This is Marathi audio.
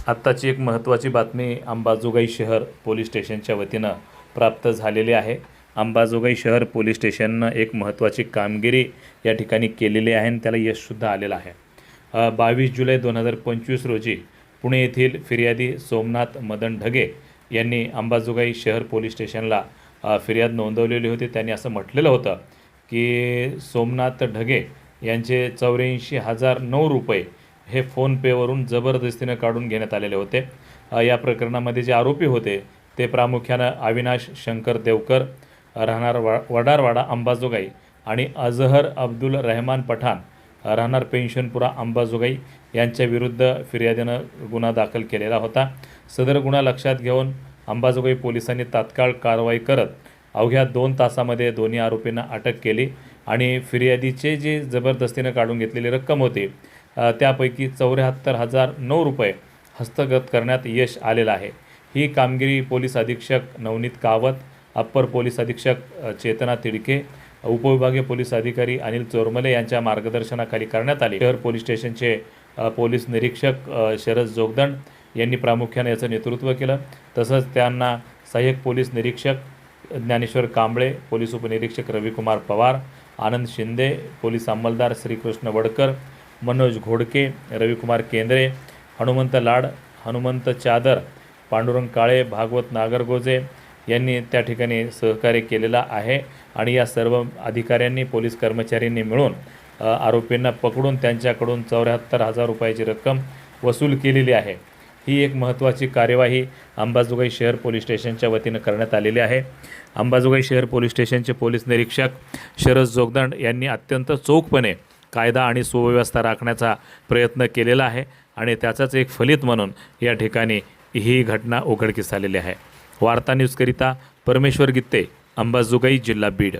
आत्ताची एक महत्त्वाची बातमी अंबाजोगाई शहर पोलीस स्टेशनच्या वतीनं प्राप्त झालेली आहे। अंबाजोगाई शहर पोलीस स्टेशननं एक महत्त्वाची कामगिरी या ठिकाणी केलेली आहे आणि त्याला यशसुद्धा आलेलं आहे। 22 जुलै 2025 रोजी पुणे येथील फिर्यादी सोमनाथ मदन ढगे यांनी अंबाजोगाई शहर पोलीस स्टेशनला फिर्याद नोंदवलेली होती। त्यांनी असं म्हटलेलं होतं की सोमनाथ ढगे यांचे 84,009 रुपये हे फोनपेवरून जबरदस्तीनं काढून घेण्यात आलेले होते। या प्रकरणामध्ये जे आरोपी होते ते प्रामुख्यानं अविनाश शंकर देवकर राहणार वडारवाडा अंबाजोगाई आणि अजहर अब्दुल रहमान पठाण राहणार पेन्शनपुरा अंबाजोगाई यांच्या विरुद्ध फिर्यादीनं गुन्हा दाखल केलेला होता। सदर गुन्हा लक्षात घेऊन अंबाजोगाई पोलिसांनी तात्काळ कारवाई करत अवघ्या 2 तासामध्ये दोन्ही आरोपींना अटक केली आणि फिर्यादीचे जे जबरदस्तीनं काढून घेतलेली रक्कम होती त्यापैकी 74,009 रुपये हस्तगत करण्यात यश आलेलं आहे। ही कामगिरी पोलीस अधीक्षक नवनीत कावत, अप्पर पोलीस अधीक्षक चेतना तिडके, उपविभागीय पोलीस अधिकारी अनिल चोरमले यांच्या मार्गदर्शनाखाली करण्यात आली। शहर पोलीस स्टेशनचे पोलीस निरीक्षक शरद जोगदंड यांनी प्रामुख्याने याचं नेतृत्व केलं। तसंच त्यांना सहाय्यक पोलीस निरीक्षक ज्ञानेश्वर कांबळे, पोलीस उपनिरीक्षक रविकुमार पवार, आनंद शिंदे, पोलीस अंमलदार श्रीकृष्ण वडकर, मनोज घोडके, रविकुमार केंद्रे, हनुमंत लाड, हनुमंत चादर, पांडुरंग काळे, भागवत नागरगोजे यांनी त्या ठिकाणी सहकार्य केलेला आहे आणि या सर्व अधिकाऱ्यांनी पोलीस कर्मचाऱ्यांनी मिळून आरोपींना पकडून त्यांच्याकडून 74,000 रुपयाची रक्कम वसूल केलेली आहे। ही एक महत्त्वाची कार्यवाही अंबाजोगाई शहर पोलीस स्टेशनच्या वतीनं करण्यात आलेली आहे। अंबाजोगाई शहर पोलीस स्टेशनचे पोलीस निरीक्षक शरद जोगदंड यांनी अत्यंत चोखपणे कायदा आणि सुव्यवस्था राखण्याचा प्रयत्न केलेला आहे आणि त्याचाच एक फलित म्हणून या ठिकाणी ही घटना उघडकीस आलेली आहे। वार्ता न्यूजकरिता परमेश्वर गित्ते, अंबाजोगाई, जिल्हा बीड।